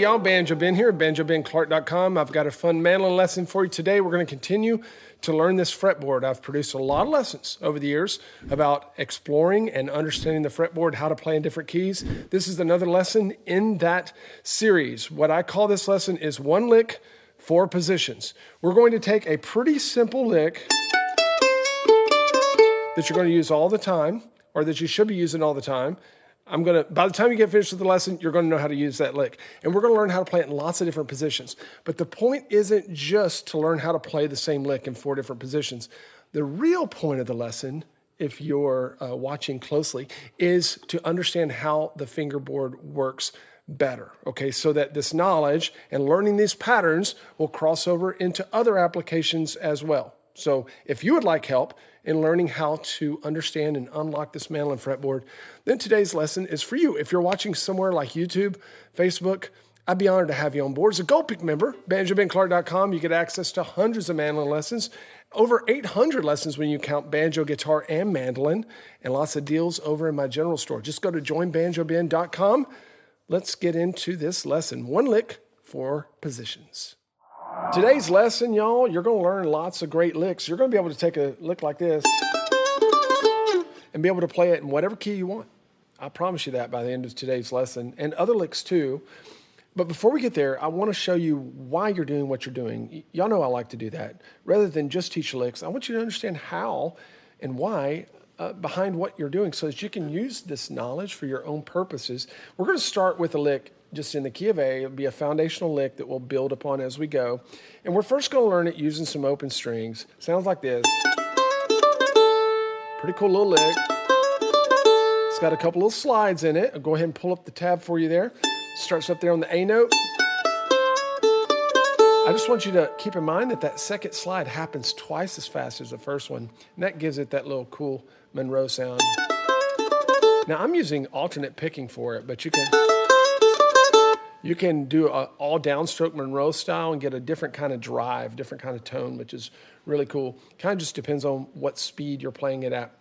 y'all, Banjo Ben here, banjobenclark.com. I've got a fun mandolin lesson for you today. We're going to continue to learn this fretboard. I've produced a lot of lessons over the years about exploring and understanding the fretboard, how to play in different keys. This is another lesson in that series. What I call this lesson is one lick, four positions. We're going to take a pretty simple lick that you're going to use all the time, or that you should be using all the time. By the time you get finished with the lesson, you're going to know how to use that lick. And we're going to learn how to play it in lots of different positions. But the point isn't just to learn how to play the same lick in four different positions. The real point of the lesson, if you're watching closely, is to understand how the fingerboard works better, okay? So that this knowledge and learning these patterns will cross over into other applications as well. So if you would like help in learning how to understand and unlock this mandolin fretboard, then today's lesson is for you. If you're watching somewhere like YouTube, Facebook, I'd be honored to have you on board. As a Gold Peak member, banjobenclark.com, you get access to hundreds of mandolin lessons, over 800 lessons when you count banjo, guitar, and mandolin, and lots of deals over in my general store. Just go to joinbanjoben.com. Let's get into this lesson. One lick, four positions. Today's lesson, y'all, you're going to learn lots of great licks. You're going to be able to take a lick like this and be able to play it in whatever key you want. I promise you that by the end of today's lesson, and other licks too. But before we get there, I want to show you why you're doing what you're doing. Y'all know I like to do that. Rather than just teach licks, I want you to understand how and why behind what you're doing so that you can use this knowledge for your own purposes. We're going to start with a lick just in the key of A. It'll be a foundational lick that we'll build upon as we go. And we're first going to learn it using some open strings. Sounds like this. Pretty cool little lick. It's got a couple little slides in it. I'll go ahead and pull up the tab for you there. Starts up there on the A note. I just want you to keep in mind that that second slide happens twice as fast as the first one. And that gives it that little cool Monroe sound. Now I'm using alternate picking for it, but you can do an all downstroke Monroe style and get a different kind of drive, different kind of tone, which is really cool. Kind of just depends on what speed you're playing it at.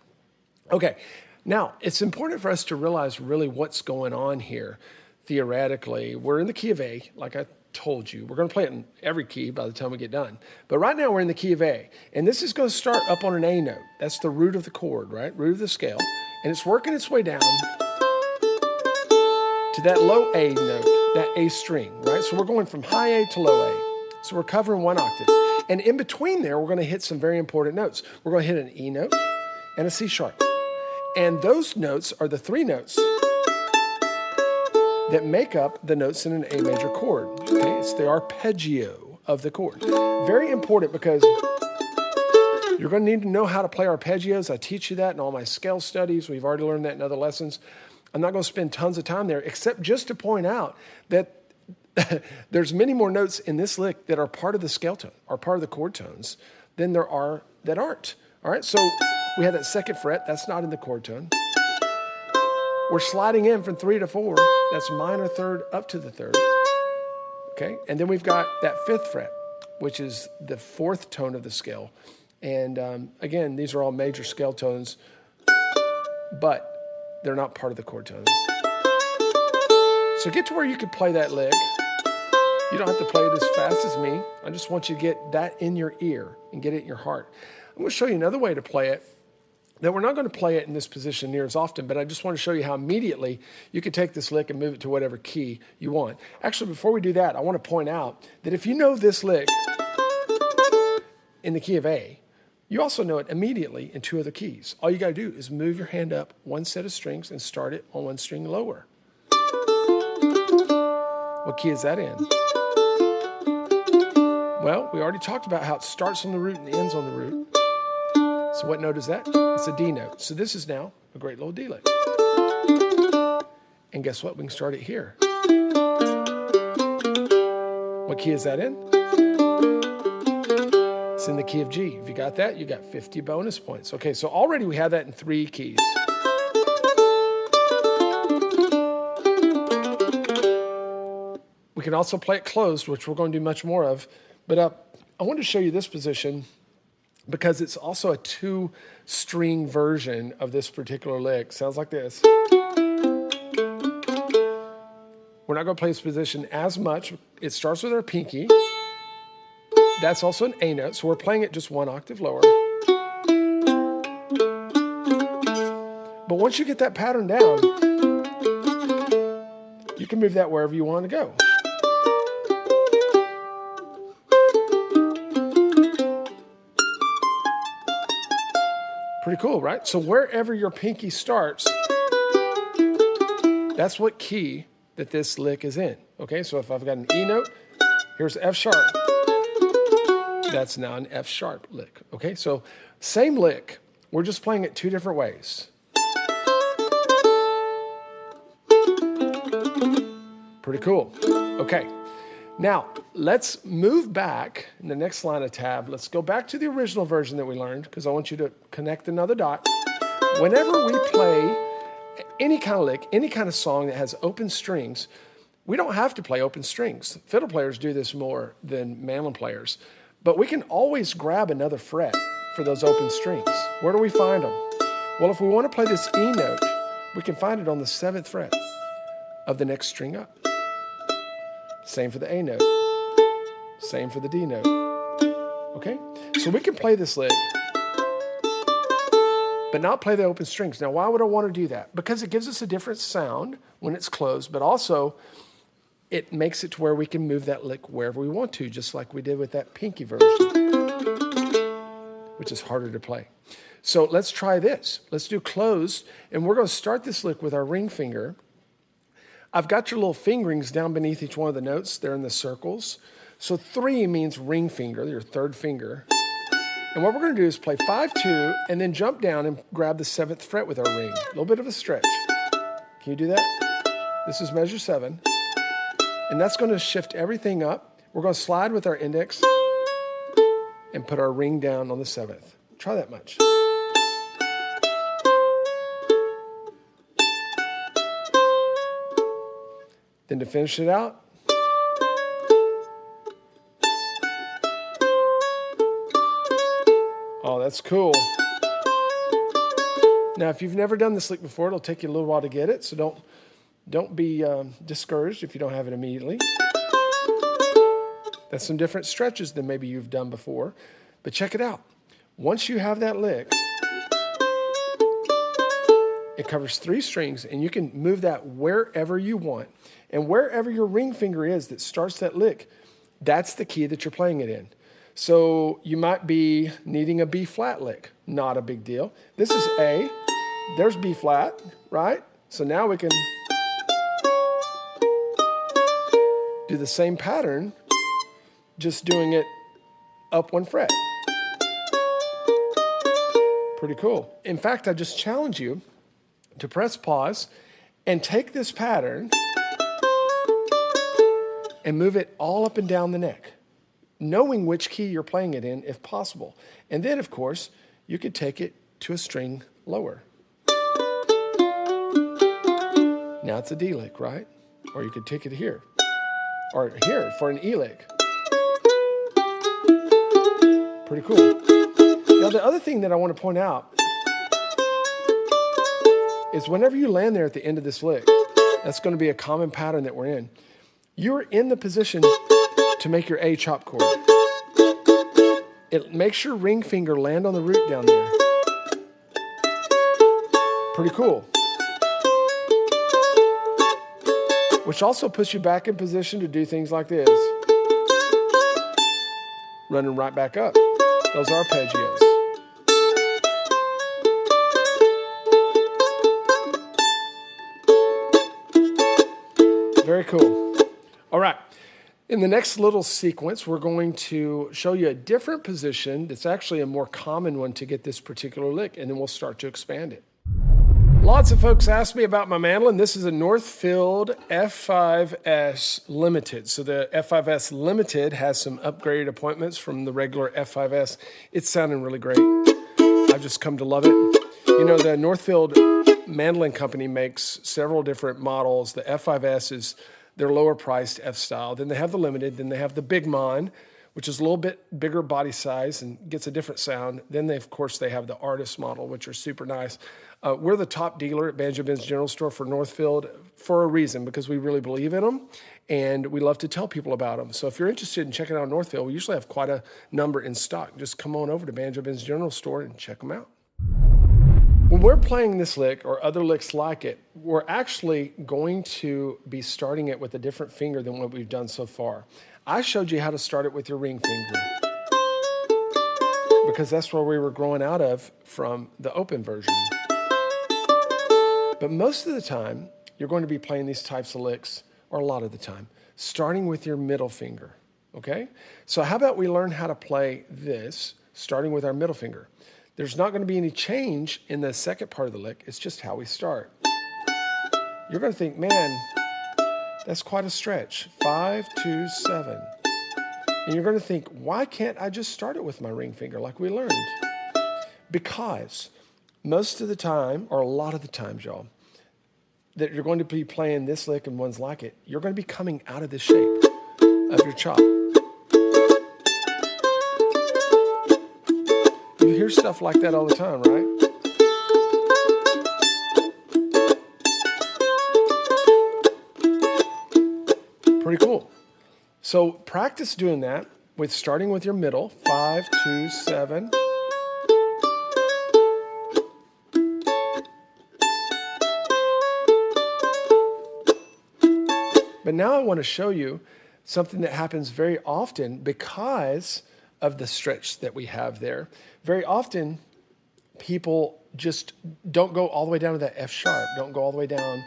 Okay, now it's important for us to realize really what's going on here. Theoretically, we're in the key of A, like I told you. We're going to play it in every key by the time we get done. But right now we're in the key of A, and this is going to start up on an A note. That's the root of the chord, right? Root of the scale. And it's working its way down to that low A note, that A string, right? So we're going from high A to low A. So we're covering one octave. And in between there, we're going to hit some very important notes. We're going to hit an E note and a C sharp. And those notes are the three notes that make up the notes in an A major chord. Okay? It's the arpeggio of the chord. Very important because you're going to need to know how to play arpeggios. I teach you that in all my scale studies. We've already learned that in other lessons. I'm not going to spend tons of time there, except just to point out that there's many more notes in this lick that are part of the scale tone, are part of the chord tones, than there are that aren't. All right, so we have that second fret. That's not in the chord tone. We're sliding in from 3 to 4. That's minor third up to the third. Okay, and then we've got that fifth fret, which is the fourth tone of the scale. And again, these are all major scale tones, but they're not part of the chord tone. So get to where you can play that lick. You don't have to play it as fast as me. I just want you to get that in your ear and get it in your heart. I'm going to show you another way to play it. Now, we're not going to play it in this position near as often, but I just want to show you how immediately you can take this lick and move it to whatever key you want. Actually, before we do that, I want to point out that if you know this lick in the key of A, you also know it immediately in two other keys. All you got to do is move your hand up one set of strings and start it on one string lower. What key is that in? Well, we already talked about how it starts on the root and ends on the root. So what note is that? It's a D note. So this is now a great little D lick. And guess what? We can start it here. What key is that in? It's in the key of G. If you got that, you got 50 bonus points. Okay, so already we have that in three keys. We can also play it closed, which we're going to do much more of. But I want to show you this position because it's also a two-string version of this particular lick. Sounds like this. We're not going to play this position as much. It starts with our pinky. That's also an A note, so we're playing it just one octave lower. But once you get that pattern down, you can move that wherever you want to go. Pretty cool, right? So wherever your pinky starts, that's what key that this lick is in. Okay, so if I've got an E note, here's F sharp. That's now an F sharp lick. Okay, so same lick. We're just playing it two different ways. Pretty cool. Okay, now let's move back in the next line of tab. Let's go back to the original version that we learned because I want you to connect another dot. Whenever we play any kind of lick, any kind of song that has open strings, we don't have to play open strings. Fiddle players do this more than mandolin players, but we can always grab another fret for those open strings. Where do we find them? Well, if we want to play this E note, we can find it on the 7th fret of the next string up. Same for the A note. Same for the D note. Okay? So we can play this lick, but not play the open strings. Now, why would I want to do that? Because it gives us a different sound when it's closed, but also it makes it to where we can move that lick wherever we want to, just like we did with that pinky version, which is harder to play. So let's try this. Let's do closed, and we're going to start this lick with our ring finger. I've got your little fingerings down beneath each one of the notes. They're in the circles. So 3 means ring finger, your 3rd finger. And what we're going to do is play 5-2 and then jump down and grab the 7th fret with our ring. A little bit of a stretch. Can you do that? This is measure 7. And that's going to shift everything up. We're going to slide with our index and put our ring down on the 7th. Try that much. Then to finish it out, oh, that's cool. Now, if you've never done this lick before, it'll take you a little while to get it, so don't be discouraged if you don't have it immediately. That's some different stretches than maybe you've done before, but check it out. Once you have that lick, it covers 3 strings, and you can move that wherever you want. And wherever your ring finger is that starts that lick, that's the key that you're playing it in. So you might be needing a B flat lick. Not a big deal. This is A. There's B flat, right? So now we can do the same pattern, just doing it up 1 fret. Pretty cool. In fact, I just challenge you to press pause and take this pattern and move it all up and down the neck, knowing which key you're playing it in if possible. And then, of course, you could take it to a string lower. Now it's a D lick, right? Or you could take it here, or here for an E lick. Pretty cool. Now, the other thing that I want to point out is whenever you land there at the end of this lick, that's going to be a common pattern that we're in. You're in the position to make your A chop chord. It makes your ring finger land on the root down there. Pretty cool. Which also puts you back in position to do things like this. Running right back up. Those arpeggios. Very cool. All right. In the next little sequence, we're going to show you a different position that's actually a more common one to get this particular lick, and then we'll start to expand it. Lots of folks ask me about my mandolin. This is a Northfield F5S Limited. So the F5S Limited has some upgraded appointments from the regular F5S. It's sounding really great. I've just come to love it. You know, the Northfield Mandolin Company makes several different models. The F5S is their lower priced F-style. Then they have the Limited. Then they have the Big Mon, which is a little bit bigger body size and gets a different sound. Then, of course, they have the Artist model, which are super nice. We're the top dealer at Banjo Ben's General Store for Northfield for a reason, because we really believe in them, and we love to tell people about them. So if you're interested in checking out Northfield, we usually have quite a number in stock. Just come on over to Banjo Ben's General Store and check them out. When we're playing this lick or other licks like it, we're actually going to be starting it with a different finger than what we've done so far. I showed you how to start it with your ring finger, because that's where we were growing out of from the open version. But most of the time, you're going to be playing these types of licks, or a lot of the time, starting with your middle finger, okay? So how about we learn how to play this, starting with our middle finger? There's not going to be any change in the second part of the lick. It's just how we start. You're going to think, man, that's quite a stretch. 5, 2, 7. And you're going to think, why can't I just start it with my ring finger like we learned? Because most of the time, or a lot of the times, y'all, that you're going to be playing this lick and ones like it, you're going to be coming out of the shape of your chop. You hear stuff like that all the time, right? Pretty cool. So practice doing that with starting with your middle, 5, 2, 7. But now I want to show you something that happens very often because of the stretch that we have there. Very often, people just don't go all the way down to that F sharp, don't go all the way down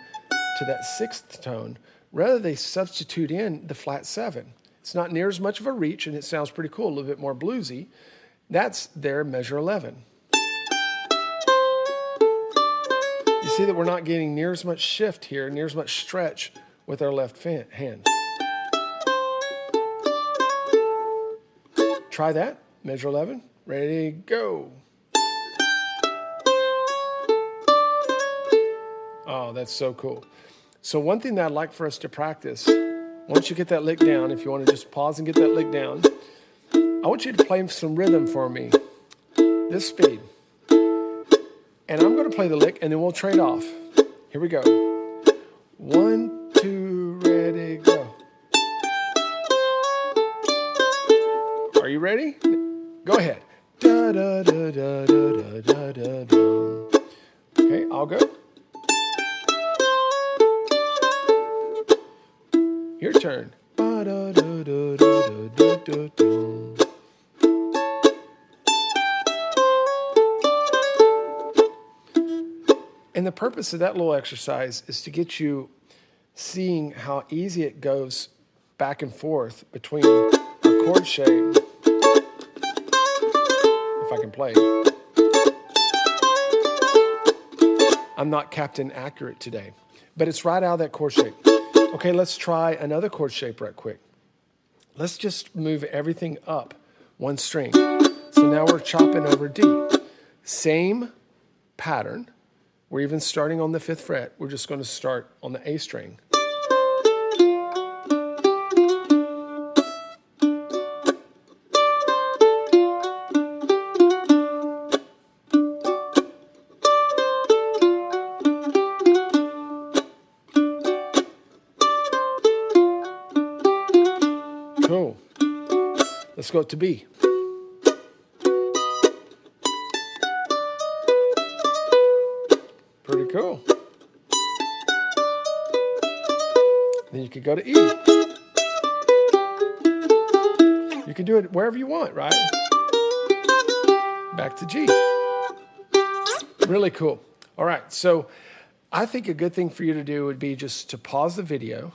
to that 6th tone. Rather, they substitute in the flat 7. It's not near as much of a reach, and it sounds pretty cool, a little bit more bluesy. That's their measure 11. You see that we're not getting near as much shift here, near as much stretch with our left hand. Try that. Measure 11. Ready, go. Oh, that's so cool. So one thing that I'd like for us to practice, once you get that lick down, if you want to just pause and get that lick down, I want you to play some rhythm for me, this speed. And I'm going to play the lick, and then we'll trade off. Here we go. 1, 2, ready, go. Are you ready? Go ahead. Da, da, da, da, da, da, da, da. Okay, I'll go. Your turn. Ba, da, da, da, da, da, da, da. And the purpose of that little exercise is to get you seeing how easy it goes back and forth between a chord shape. If I can play. I'm not Captain Accurate today, but it's right out of that chord shape. Okay, let's try another chord shape right quick. Let's just move everything up one string. So now we're chopping over D. Same pattern. We're even starting on the 5th fret. We're just going to start on the A string. Cool. Let's go to B. Pretty cool. Then you could go to E. You can do it wherever you want, right? Back to G. Really cool. All right, so I think a good thing for you to do would be just to pause the video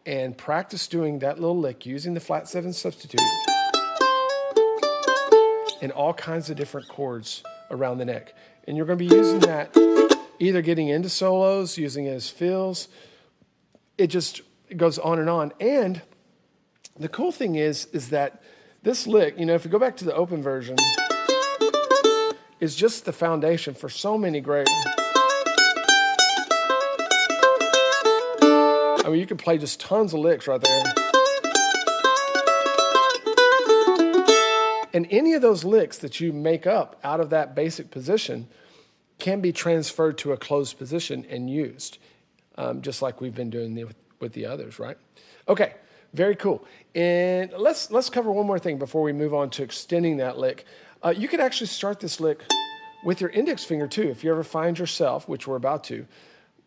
and practice doing that little lick using the flat 7 substitute in all kinds of different chords around the neck. And you're going to be using that either getting into solos, using it as fills. It goes on and on. And the cool thing is that this lick, if you go back to the open version, is just the foundation for so many great. I mean, you can play just tons of licks right there. And any of those licks that you make up out of that basic position can be transferred to a closed position and used, just like we've been doing with the others, right? Okay, very cool. And let's cover one more thing before we move on to extending that lick. You can actually start this lick with your index finger too. If you ever find yourself, which we're about to,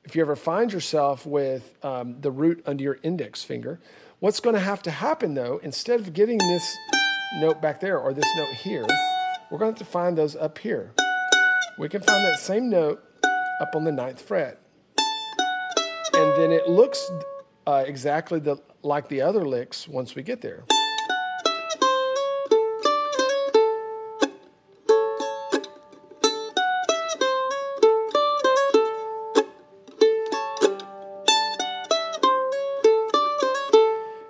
if you ever find yourself with the root under your index finger, what's going to have to happen though, instead of getting this note back there or this note here, we're going to have to find those up here. We can find that same note up on the 9th fret. And then it looks exactly like the other licks once we get there.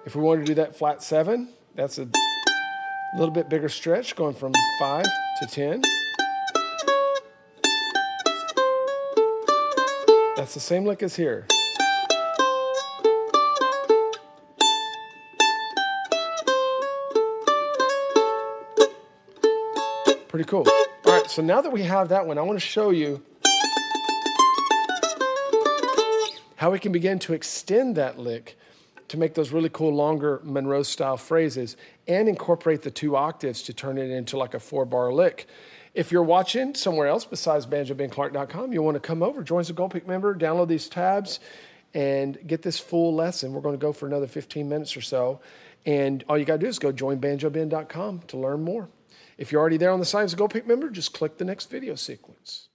If we wanted to do that flat 7, that's a little bit bigger stretch, going from 5 to 10. That's the same lick as here. Pretty cool. All right, so now that we have that one, I want to show you how we can begin to extend that lick to make those really cool longer Monroe-style phrases and incorporate the 2 octaves to turn it into like a 4-bar lick. If you're watching somewhere else besides banjobenclark.com, you'll want to come over, join as a Gold Peak member, download these tabs, and get this full lesson. We're going to go for another 15 minutes or so. And all you got to do is go join banjoben.com to learn more. If you're already there on the site as a Gold Peak member, just click the next video sequence.